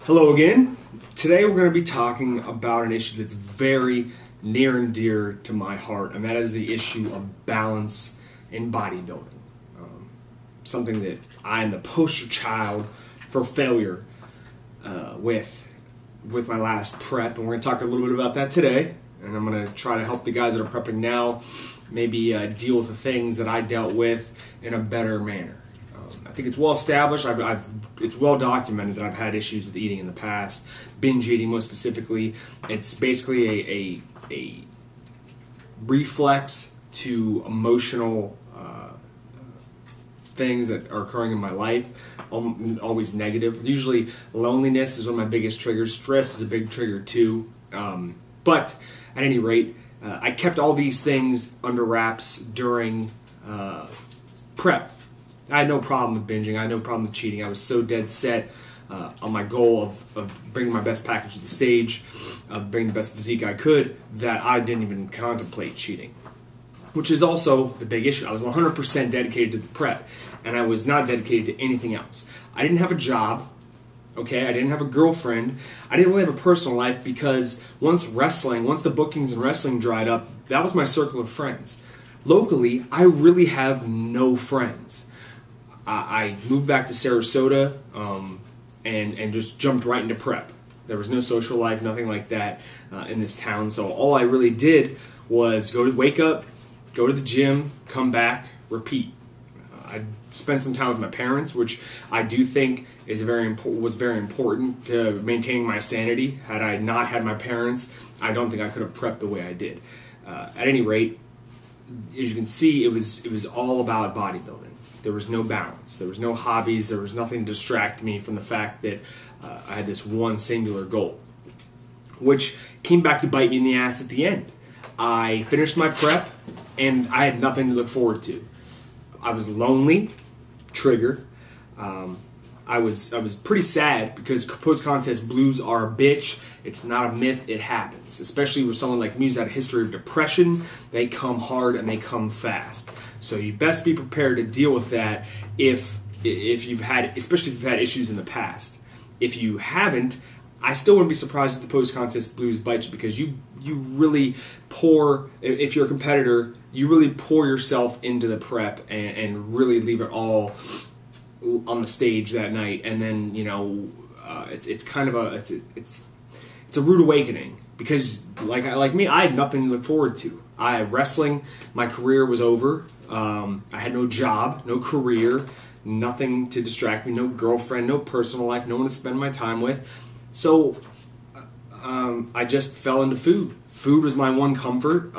Hello again. Today we're going to be talking about an issue that's very near and dear to my heart, and that is the issue of balance in bodybuilding. Something that I am the poster child for failure with my last prep, and we're going to talk a little bit about that today. And I'm going to try to help the guys that are prepping now maybe deal with the things that I dealt with in a better manner. I think it's well established. It's well documented that I've had issues with eating in the past, binge eating most specifically. It's basically a reflex to emotional things that are occurring in my life, always negative. Usually loneliness is one of my biggest triggers. Stress is a big trigger too. But at any rate, I kept all these things under wraps during prep. I had no problem with binging. I had no problem with cheating. I was so dead set on my goal of bringing my best package to the stage, of bringing the best physique I could, that I didn't even contemplate cheating, which is also the big issue. I was 100% dedicated to the prep, and I was not dedicated to anything else. I didn't have a job, okay? I didn't have a girlfriend. I didn't really have a personal life because once the bookings in wrestling dried up, that was my circle of friends. Locally, I really have no friends. I moved back to Sarasota and just jumped right into prep. There was no social life, nothing like that in this town. So all I really did was wake up, go to the gym, come back, repeat. I spent some time with my parents, which I do think was very important to maintaining my sanity. Had I not had my parents, I don't think I could have prepped the way I did. At any rate, as you can see, it was all about bodybuilding. There was no balance. There was no hobbies. There was nothing to distract me from the fact that I had this one singular goal, which came back to bite me in the ass at the end. I finished my prep, and I had nothing to look forward to. I was lonely, trigger. I was pretty sad because post-contest blues are a bitch. It's not a myth. It happens, especially with someone like me who's had a history of depression. They come hard and they come fast. So you best be prepared to deal with that if you've had, especially if you've had issues in the past. If you haven't, I still wouldn't be surprised if the post-contest blues bite you, because you really pour, if you're a competitor, you really pour yourself into the prep and really leave it all on the stage that night. And then, you know, it's kind of it's a rude awakening, because like me, I had nothing to look forward to. Wrestling, my career was over. I had no job, no career, nothing to distract me, no girlfriend, no personal life, no one to spend my time with. So I just fell into food. Food was my one comfort,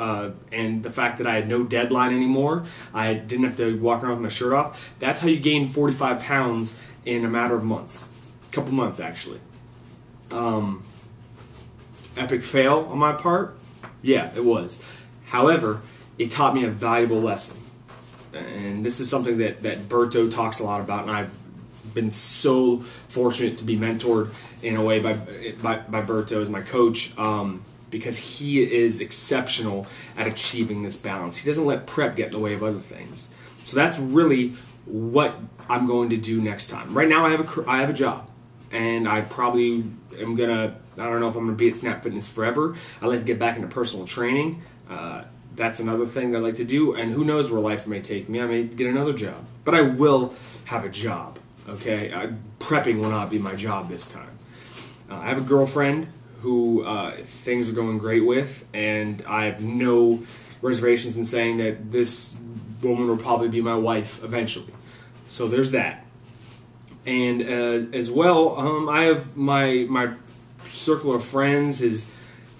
and the fact that I had no deadline anymore, I didn't have to walk around with my shirt off. That's how you gain 45 pounds in a matter of months. A couple months, actually. Epic fail on my part? Yeah, it was. However, it taught me a valuable lesson. And this is something that Berto talks a lot about, and I've been so fortunate to be mentored in a way by Berto as my coach, because he is exceptional at achieving this balance. He doesn't let prep get in the way of other things. So that's really what I'm going to do next time. Right now I have a job, and I probably am gonna, I don't know if I'm gonna be at Snap Fitness forever. I'd like to get back into personal training. That's another thing that I'd like to do, and who knows where life may take me. I may get another job, but I will have a job, okay? Prepping will not be my job this time. I have a girlfriend who things are going great with, and I have no reservations in saying that this woman will probably be my wife eventually. So there's that. And as well, I have my circle of friends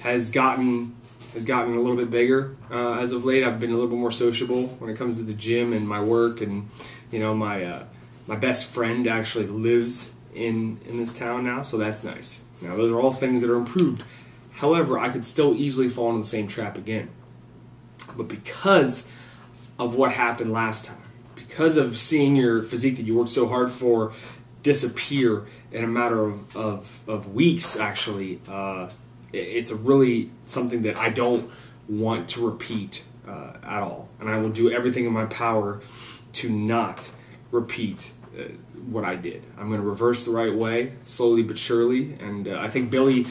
has gotten a little bit bigger as of late. I've been a little bit more sociable when it comes to the gym and my work, and you know, my best friend actually lives in this town now, so that's nice. Now those are all things that are improved. However, I could still easily fall into the same trap again. But because of what happened last time, because of seeing your physique that you worked so hard for disappear in a matter of weeks, actually, it's a really something that I don't want to repeat at all. And I will do everything in my power to not repeat what I did. I'm going to reverse the right way, slowly but surely. And I think Billy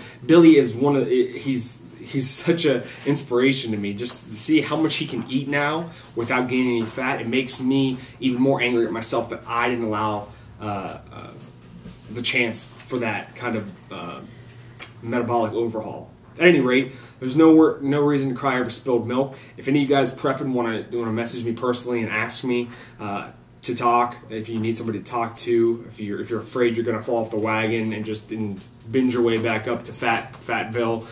is he's such an inspiration to me. Just to see how much he can eat now without gaining any fat, it makes me even more angry at myself that I didn't allow the chance for that kind of metabolic overhaul. At any rate, there's no reason to cry over spilled milk. If any of you guys prepping want to message me personally and ask me to talk, if you need somebody to talk to, if you're afraid you're going to fall off the wagon and binge your way back up to Fatville,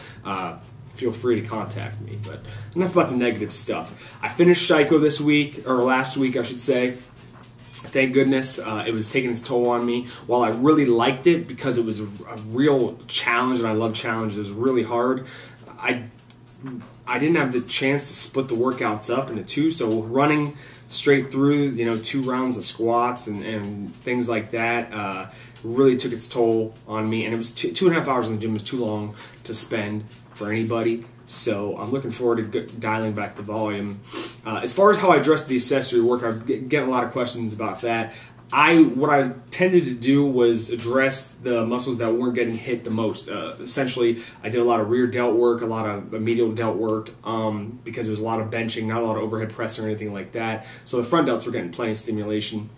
feel free to contact me. But enough about the negative stuff. I finished Shiko this week, or last week I should say. Thank goodness. It was taking its toll on me. While I really liked it because it was a real challenge, and I love challenges, it was really hard, I didn't have the chance to split the workouts up into two, so running straight through, 2 rounds of squats and things like that really took its toll on me, and it was 2.5 hours in the gym was too long to spend for anybody. So I'm looking forward to dialing back the volume. As far as how I address the accessory work, I'm getting a lot of questions about that. What I tended to do was address the muscles that weren't getting hit the most. Essentially, I did a lot of rear delt work, a lot of medial delt work, because there was a lot of benching, not a lot of overhead press or anything like that. So the front delts were getting plenty of stimulation.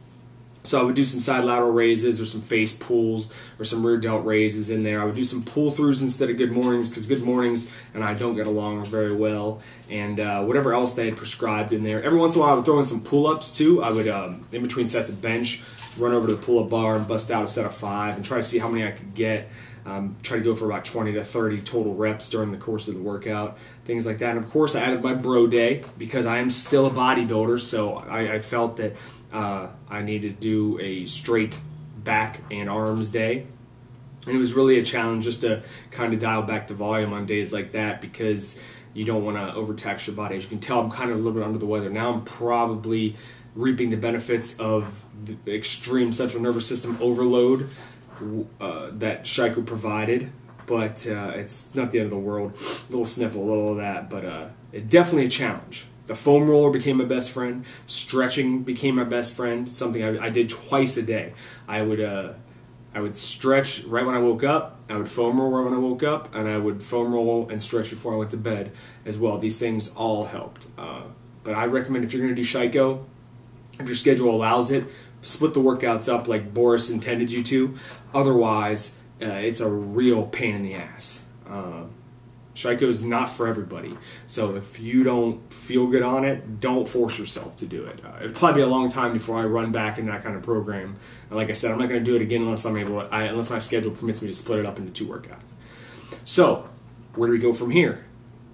So I would do some side lateral raises or some face pulls or some rear delt raises in there. I would do some pull-throughs instead of good mornings because good mornings and I don't get along very well. And whatever else they had prescribed in there. Every once in a while I would throw in some pull-ups too. I would, in between sets of bench, run over to the pull-up bar and bust out a set of 5 and try to see how many I could get. Try to go for about 20 to 30 total reps during the course of the workout, things like that. And of course I added my bro day because I am still a bodybuilder, so I felt that I needed to do a straight back and arms day. And it was really a challenge just to kind of dial back the volume on days like that because you don't want to overtax your body. As you can tell, I'm kind of a little bit under the weather. Now I'm probably reaping the benefits of the extreme central nervous system overload that Shiko provided. But it's not the end of the world. A little sniffle, a little of that, but it's definitely a challenge. The foam roller became my best friend. Stretching became my best friend. Something I did twice a day. I would stretch right when I woke up. I would foam roll right when I woke up, and I would foam roll and stretch before I went to bed as well. These things all helped. But I recommend if you're going to do Shiko, if your schedule allows it, split the workouts up like Boris intended you to. Otherwise, it's a real pain in the ass. Shiko is not for everybody, so if you don't feel good on it, don't force yourself to do it. It'll probably be a long time before I run back in that kind of program. And like I said, I'm not going to do it again unless unless my schedule permits me to split it up into 2 workouts. So, where do we go from here?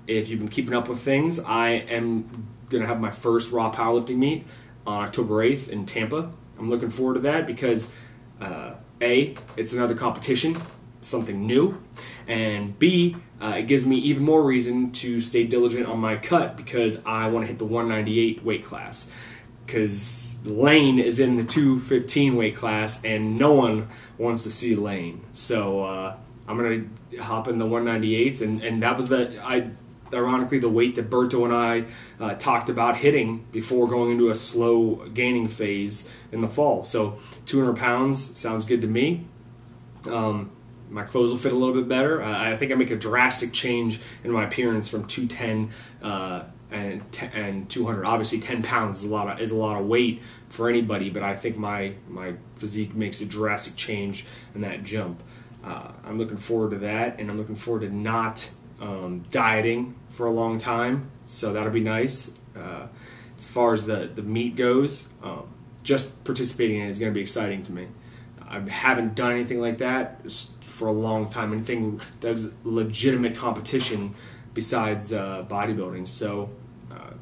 If you've been keeping up with things, I am going to have my first raw powerlifting meet on October 8th in Tampa. I'm looking forward to that because A, it's another competition, something new, and B, it gives me even more reason to stay diligent on my cut because I want to hit the 198 weight class. Because Lane is in the 215 weight class and no one wants to see Lane. So I'm going to hop in the 198s, and that was ironically the weight that Berto and I talked about hitting before going into a slow gaining phase in the fall. So 200 pounds sounds good to me. My clothes will fit a little bit better. I think I make a drastic change in my appearance from 210 and 200. Obviously, 10 pounds is a lot of weight for anybody, but I think my physique makes a drastic change in that jump. I'm looking forward to that, and I'm looking forward to not dieting for a long time. So that'll be nice. As far as the meet goes, just participating in it is going to be exciting to me. I haven't done anything like that for a long time, anything that's legitimate competition besides bodybuilding. So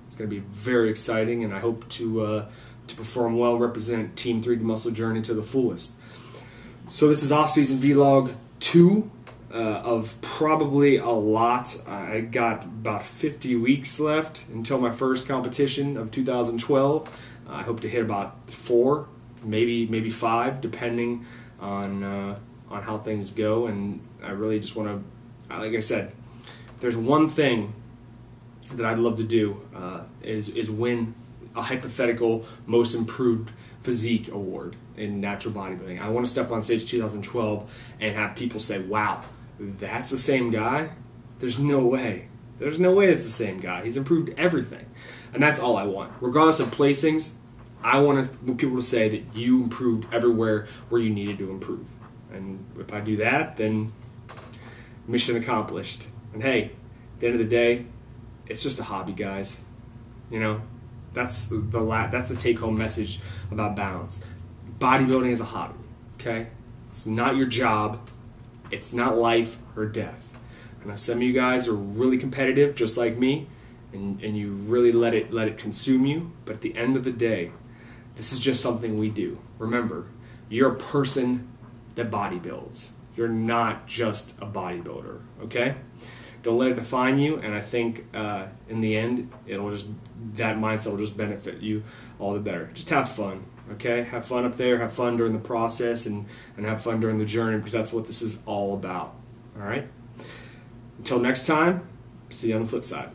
it's going to be very exciting, and I hope to perform well and represent Team 3D Muscle Journey to the fullest. So this is off-season vlog 2 of probably a lot. I got about 50 weeks left until my first competition of 2012. I hope to hit about 4, maybe 5, depending on how things go. And I really just want to, like I said, if there's one thing that I'd love to do is win a hypothetical most improved physique award in natural bodybuilding. I want to step on stage 2012 and have people say, wow, that's the same guy? There's no way. There's no way it's the same guy. He's improved everything. And that's all I want. Regardless of placings, I want people to say that you improved everywhere where you needed to improve. And if I do that, then mission accomplished. And hey, at the end of the day, it's just a hobby, guys. You know, that's the take-home message about balance. Bodybuilding is a hobby, okay? It's not your job. It's not life or death. I know some of you guys are really competitive, just like me, and you really let it consume you. But at the end of the day, this is just something we do. Remember, you're a person that bodybuilds. You're not just a bodybuilder, okay? Don't let it define you, and I think in the end, that mindset will just benefit you all the better. Just have fun, okay? Have fun up there, have fun during the process, and have fun during the journey, because that's what this is all about, all right? Until next time, see you on the flip side.